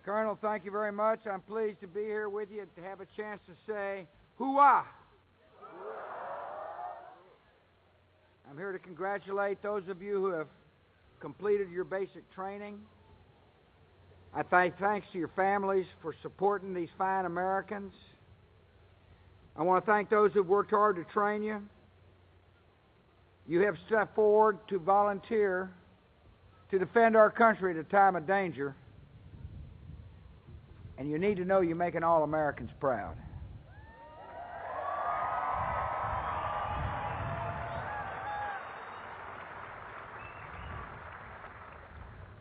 Colonel, thank you very much. I'm pleased to be here with you to have a chance to say, hoo-ah! I'm here to congratulate those of you who have completed your basic training. I thanks to your families for supporting these fine Americans. I want to thank those who've worked hard to train you. You have stepped forward to volunteer to defend our country at a time of danger. And you need to know you're making all Americans proud.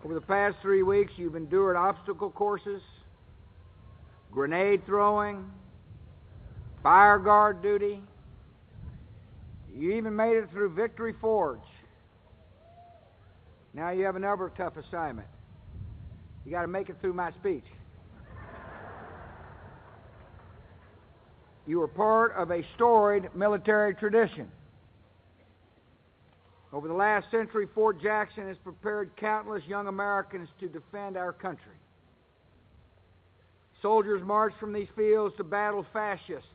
Over the past 3 weeks, you've endured obstacle courses, grenade throwing, fire guard duty. You even made it through Victory Forge. Now you have another tough assignment. You got to make it through my speech. You were part of a storied military tradition. Over the last century, Fort Jackson has prepared countless young Americans to defend our country. Soldiers marched from these fields to battle fascists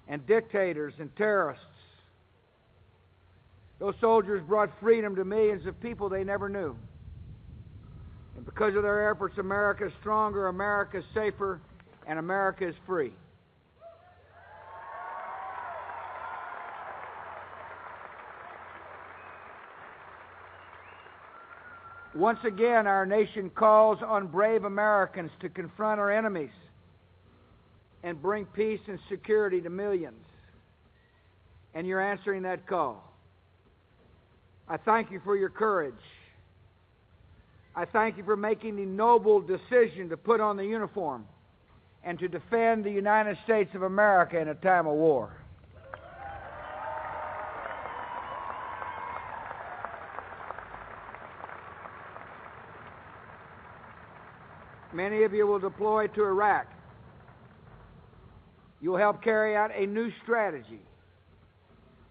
and dictators and terrorists. Those soldiers brought freedom to millions of people they never knew. And because of their efforts, America is stronger, America is safer, and America is free. Once again, our nation calls on brave Americans to confront our enemies and bring peace and security to millions. And you're answering that call. I thank you for your courage. I thank you for making the noble decision to put on the uniform and to defend the United States of America in a time of war. Many of you will deploy to Iraq. You will help carry out a new strategy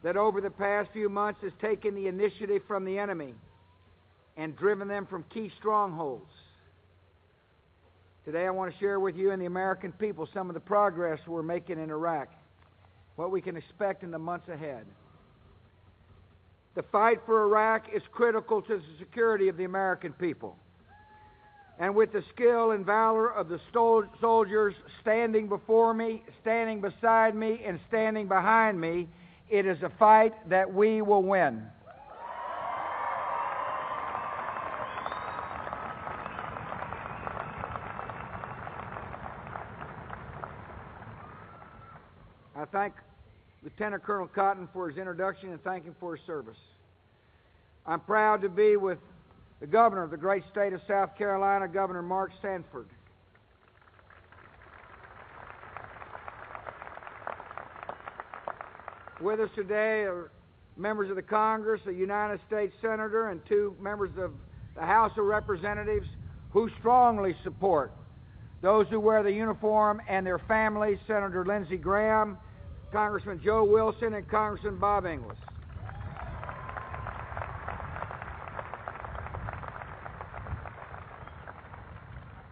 that over the past few months has taken the initiative from the enemy and driven them from key strongholds. Today I want to share with you and the American people some of the progress we're making in Iraq, what we can expect in the months ahead. The fight for Iraq is critical to the security of the American people. And with the skill and valor of the soldiers standing before me, standing beside me, and standing behind me, it is a fight that we will win. I thank Lieutenant Colonel Cotton for his introduction and thank him for his service. I'm proud to be with the governor of the great state of South Carolina, Governor Mark Sanford. With us today are members of the Congress, a United States Senator, and 2 members of the House of Representatives who strongly support those who wear the uniform and their families, Senator Lindsey Graham, Congressman Joe Wilson, and Congressman Bob Inglis.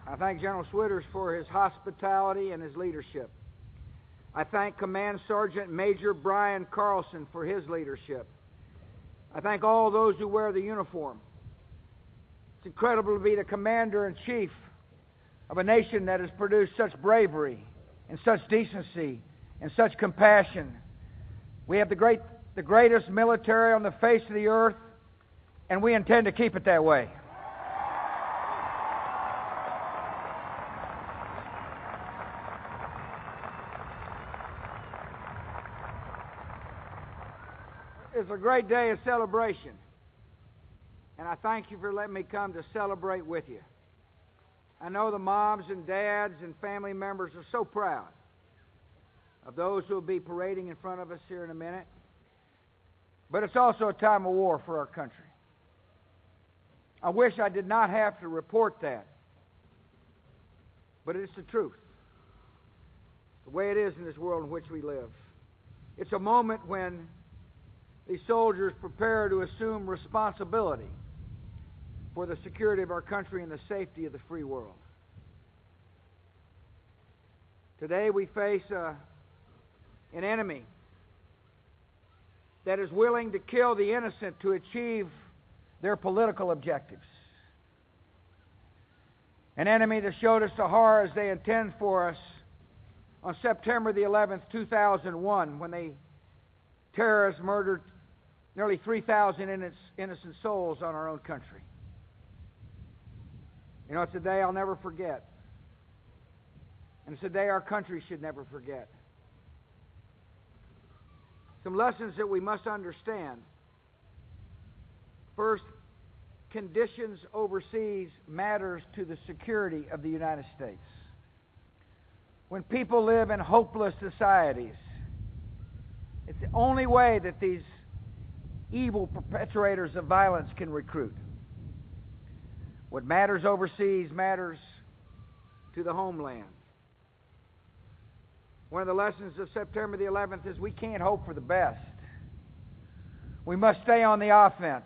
I thank General Switters for his hospitality and his leadership. I thank Command Sergeant Major Brian Carlson for his leadership. I thank all those who wear the uniform. It's incredible to be the Commander-in-Chief of a nation that has produced such bravery and such decency and such compassion. We have the greatest military on the face of the earth, and we intend to keep it that way. It's a great day of celebration, and I thank you for letting me come to celebrate with you. I know the moms and dads and family members are so proud of those who will be parading in front of us here in a minute, but it's also a time of war for our country. I wish I did not have to report that, but it's the truth, the way it is in this world in which we live. It's a moment when these soldiers prepare to assume responsibility for the security of our country and the safety of the free world. Today we face an enemy that is willing to kill the innocent to achieve their political objectives. An enemy that showed us the horrors they intend for us on September the 11th, 2001, when the terrorists murdered nearly 3,000 innocent souls on our own country. You know, it's a day I'll never forget. And it's a day our country should never forget. Some lessons that we must understand. First, conditions overseas matters to the security of the United States. When people live in hopeless societies, it's the only way that these evil perpetrators of violence can recruit. What matters overseas matters to the homeland. One of the lessons of September the 11th is we can't hope for the best. We must stay on the offense.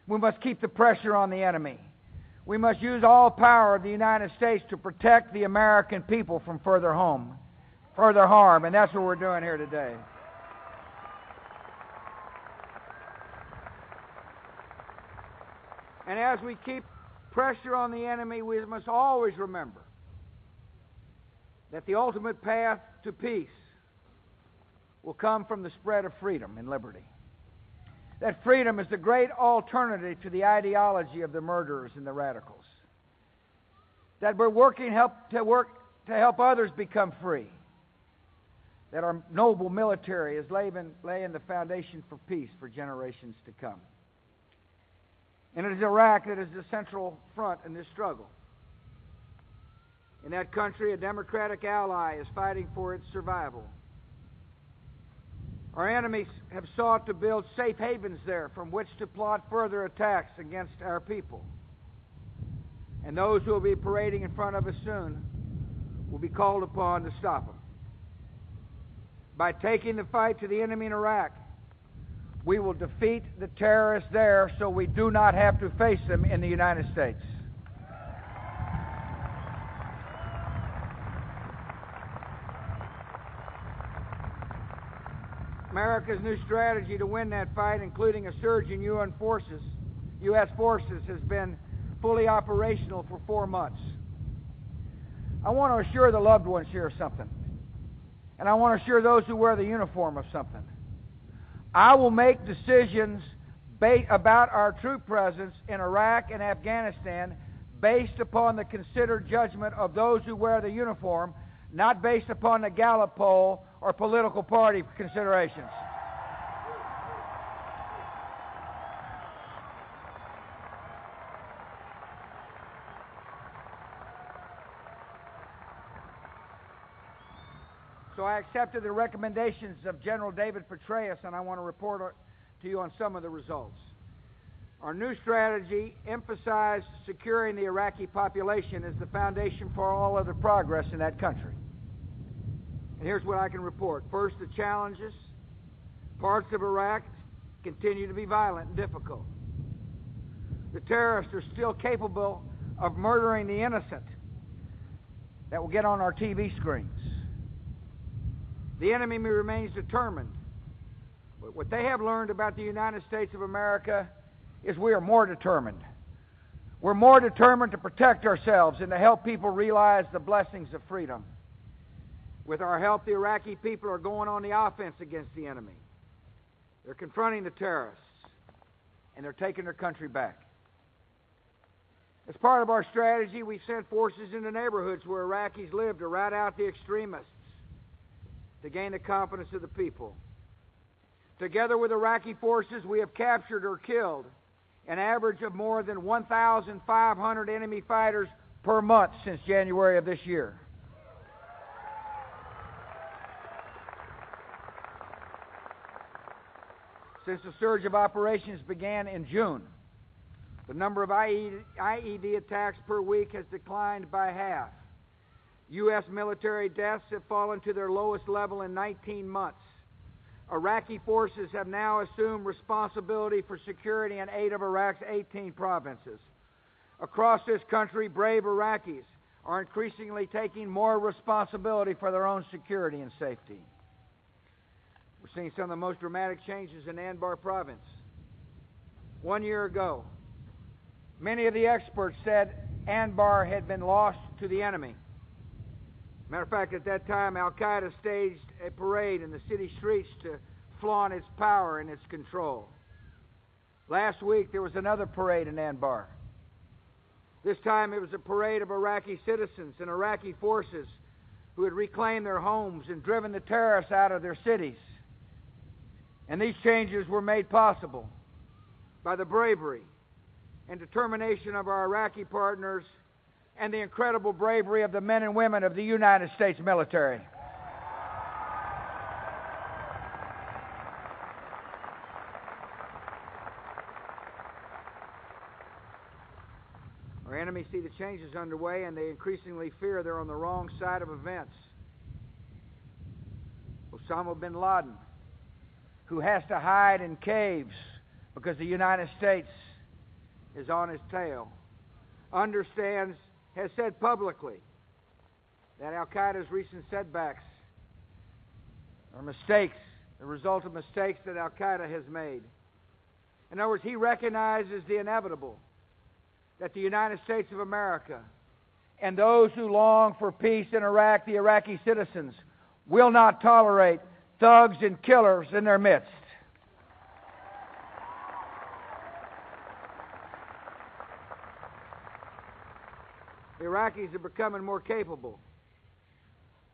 We must keep the pressure on the enemy. We must use all power of the United States to protect the American people from further harm. And that's what we're doing here today. And as we keep pressure on the enemy, we must always remember that the ultimate path to peace will come from the spread of freedom and liberty. That freedom is the great alternative to the ideology of the murderers and the radicals. That we're working to help others become free. That our noble military is laying the foundation for peace for generations to come. And it is Iraq that is the central front in this struggle. In that country, a democratic ally is fighting for its survival. Our enemies have sought to build safe havens there from which to plot further attacks against our people. And those who will be parading in front of us soon will be called upon to stop them. By taking the fight to the enemy in Iraq, we will defeat the terrorists there so we do not have to face them in the United States. America's new strategy to win that fight, including a surge in U.S. forces, has been fully operational for 4 months. I want to assure the loved ones here of something. And I want to assure those who wear the uniform of something. I will make decisions about our troop presence in Iraq and Afghanistan based upon the considered judgment of those who wear the uniform, not based upon the Gallup poll or political party considerations. So I accepted the recommendations of General David Petraeus, and I want to report to you on some of the results. Our new strategy emphasized securing the Iraqi population as the foundation for all other progress in that country. And here's what I can report. First, the challenges. Parts of Iraq continue to be violent and difficult. The terrorists are still capable of murdering the innocent that will get on our TV screens. The enemy remains determined. But what they have learned about the United States of America is we are more determined. We're more determined to protect ourselves and to help people realize the blessings of freedom. With our help, the Iraqi people are going on the offense against the enemy. They're confronting the terrorists, and they're taking their country back. As part of our strategy, we sent forces into neighborhoods where Iraqis live to rout out the extremists, to gain the confidence of the people. Together with Iraqi forces, we have captured or killed an average of more than 1,500 enemy fighters per month since January of this year. Since the surge of operations began in June, the number of IED attacks per week has declined by half. U.S. military deaths have fallen to their lowest level in 19 months. Iraqi forces have now assumed responsibility for security in 8 of Iraq's 18 provinces. Across this country, brave Iraqis are increasingly taking more responsibility for their own security and safety. We're seeing some of the most dramatic changes in Anbar province. 1 year ago, many of the experts said Anbar had been lost to the enemy. Matter of fact, at that time, Al-Qaeda staged a parade in the city streets to flaunt its power and its control. Last week, there was another parade in Anbar. This time, it was a parade of Iraqi citizens and Iraqi forces who had reclaimed their homes and driven the terrorists out of their cities. And these changes were made possible by the bravery and determination of our Iraqi partners and the incredible bravery of the men and women of the United States military. Our enemies see the changes underway, and they increasingly fear they're on the wrong side of events. Osama bin Laden, who has to hide in caves because the United States is on his tail, has said publicly that Al-Qaeda's recent setbacks are mistakes, the result of mistakes that Al-Qaeda has made. In other words, he recognizes the inevitable, that the United States of America and those who long for peace in Iraq, the Iraqi citizens, will not tolerate thugs and killers in their midst. The Iraqis are becoming more capable,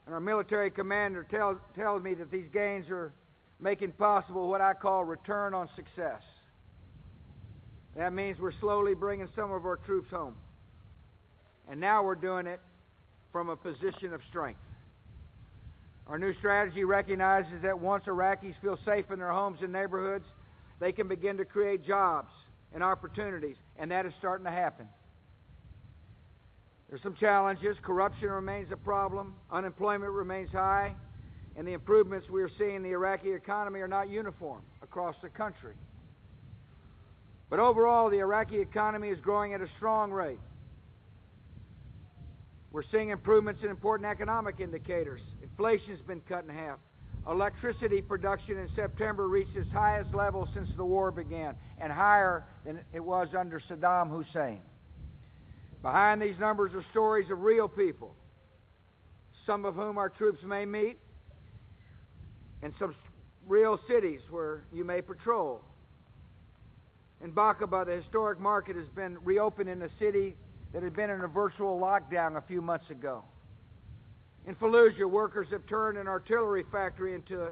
and our military commander tells me that these gains are making possible what I call return on success. That means we're slowly bringing some of our troops home, and now we're doing it from a position of strength. Our new strategy recognizes that once Iraqis feel safe in their homes and neighborhoods, they can begin to create jobs and opportunities, and that is starting to happen. There's some challenges. Corruption remains a problem, unemployment remains high, and the improvements we are seeing in the Iraqi economy are not uniform across the country. But overall, the Iraqi economy is growing at a strong rate. We're seeing improvements in important economic indicators. Inflation's been cut in half. Electricity production in September reached its highest level since the war began, and higher than it was under Saddam Hussein. Behind these numbers are stories of real people, some of whom our troops may meet, and some real cities where you may patrol. In Baqaba, the historic market has been reopened in a city that had been in a virtual lockdown a few months ago. In Fallujah, workers have turned an artillery factory into a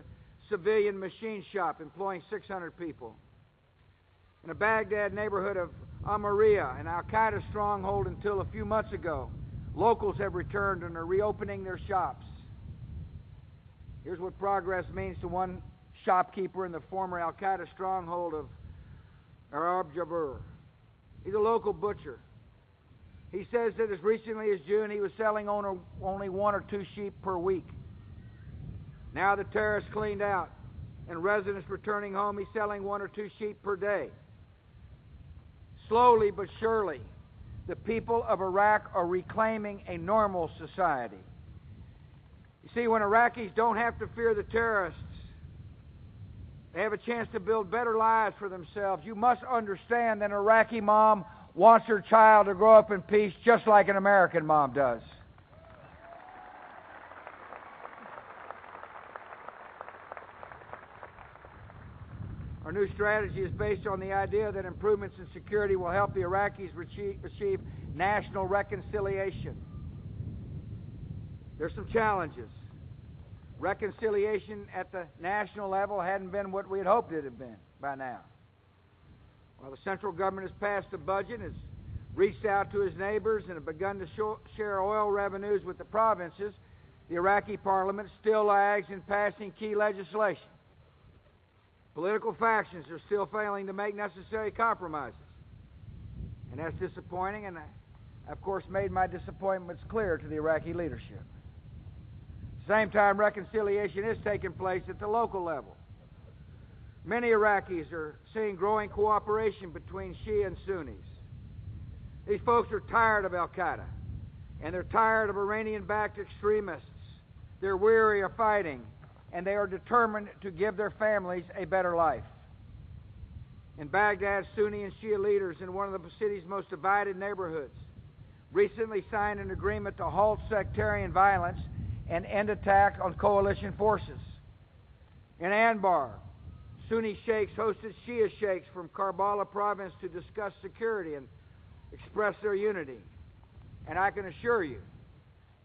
civilian machine shop, employing 600 people. In a Baghdad neighborhood of Amaria, an Al-Qaeda stronghold until a few months ago, locals have returned and are reopening their shops. Here's what progress means to one shopkeeper in the former Al-Qaeda stronghold of Arab Jabur. He's a local butcher. He says that as recently as June, he was selling only 1 or 2 sheep per week. Now the terrorists cleaned out, and residents returning home, he's selling 1 or 2 sheep per day. Slowly but surely, the people of Iraq are reclaiming a normal society. You see, when Iraqis don't have to fear the terrorists, they have a chance to build better lives for themselves. You must understand that an Iraqi mom wants her child to grow up in peace just like an American mom does. Our new strategy is based on the idea that improvements in security will help the Iraqis achieve national reconciliation. There's some challenges. Reconciliation at the national level hadn't been what we had hoped it had been by now. While the central government has passed a budget, has reached out to his neighbors, and have begun to share oil revenues with the provinces, the Iraqi parliament still lags in passing key legislation. Political factions are still failing to make necessary compromises. And that's disappointing, and I, of course, made my disappointments clear to the Iraqi leadership. At the same time, reconciliation is taking place at the local level. Many Iraqis are seeing growing cooperation between Shia and Sunnis. These folks are tired of Al-Qaeda, and they're tired of Iranian-backed extremists. They're weary of fighting, and they are determined to give their families a better life. In Baghdad, Sunni and Shia leaders in one of the city's most divided neighborhoods recently signed an agreement to halt sectarian violence and end attack on coalition forces. In Anbar, Sunni sheikhs hosted Shia sheikhs from Karbala province to discuss security and express their unity. And I can assure you,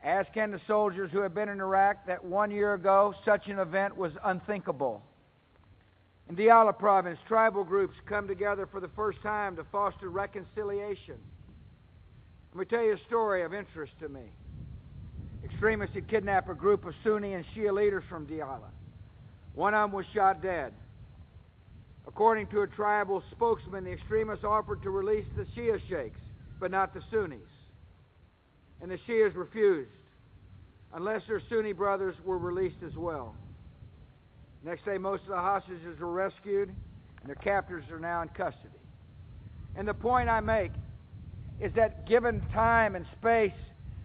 as can the soldiers who have been in Iraq, that 1 year ago such an event was unthinkable. In Diyala province, tribal groups come together for the first time to foster reconciliation. Let me tell you a story of interest to me. Extremists had kidnapped a group of Sunni and Shia leaders from Diyala. One of them was shot dead. According to a tribal spokesman, the extremists offered to release the Shia sheikhs, but not the Sunnis. And the Shias refused, unless their Sunni brothers were released as well. Next day, most of the hostages were rescued, and their captors are now in custody. And the point I make is that given time and space,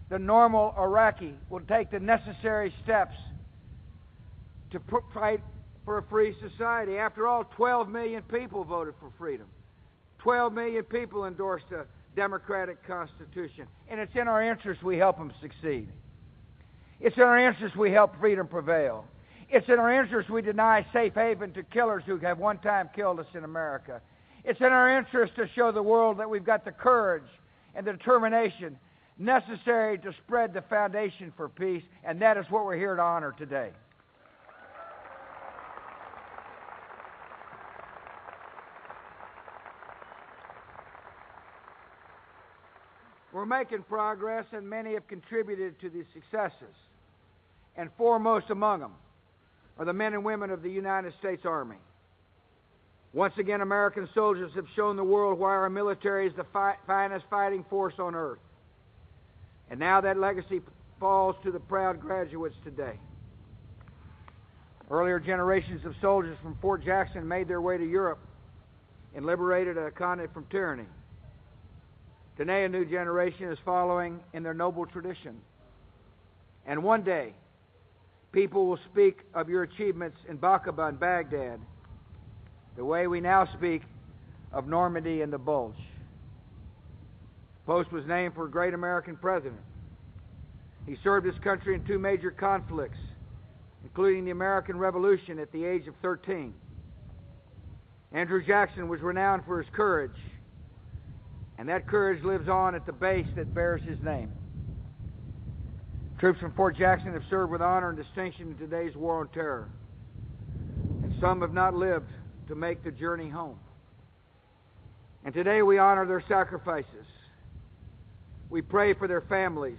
the normal Iraqi will take the necessary steps to fight for a free society. After all, 12 million people voted for freedom. 12 million people endorsed a democratic constitution. And it's in our interest we help them succeed. It's in our interest we help freedom prevail. It's in our interest we deny safe haven to killers who have one time killed us in America. It's in our interest to show the world that we've got the courage and the determination necessary to spread the foundation for peace, and that is what we're here to honor today. We're making progress, and many have contributed to these successes. And foremost among them are the men and women of the United States Army. Once again, American soldiers have shown the world why our military is the finest fighting force on earth. And now that legacy falls to the proud graduates today. Earlier generations of soldiers from Fort Jackson made their way to Europe and liberated a continent from tyranny. Today, a new generation is following in their noble tradition. And one day, people will speak of your achievements in Baqaba and Baghdad the way we now speak of Normandy and the Bulge. The post was named for a great American president. He served his country in two major conflicts, including the American Revolution at the age of 13. Andrew Jackson was renowned for his courage, and that courage lives on at the base that bears his name. Troops from Fort Jackson have served with honor and distinction in today's war on terror, and some have not lived to make the journey home. And today we honor their sacrifices. We pray for their families.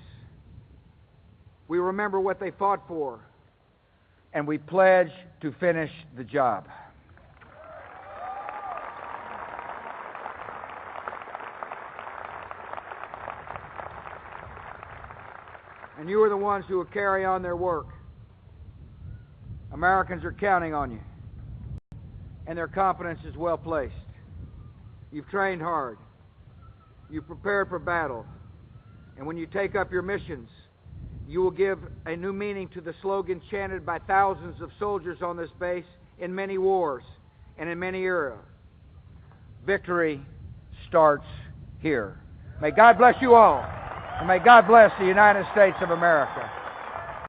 We remember what they fought for, and we pledge to finish the job. And you are the ones who will carry on their work. Americans are counting on you, and their confidence is well placed. You've trained hard. You've prepared for battle. And when you take up your missions, you will give a new meaning to the slogan chanted by thousands of soldiers on this base in many wars and in many eras. Victory starts here. May God bless you all, and may God bless the United States of America.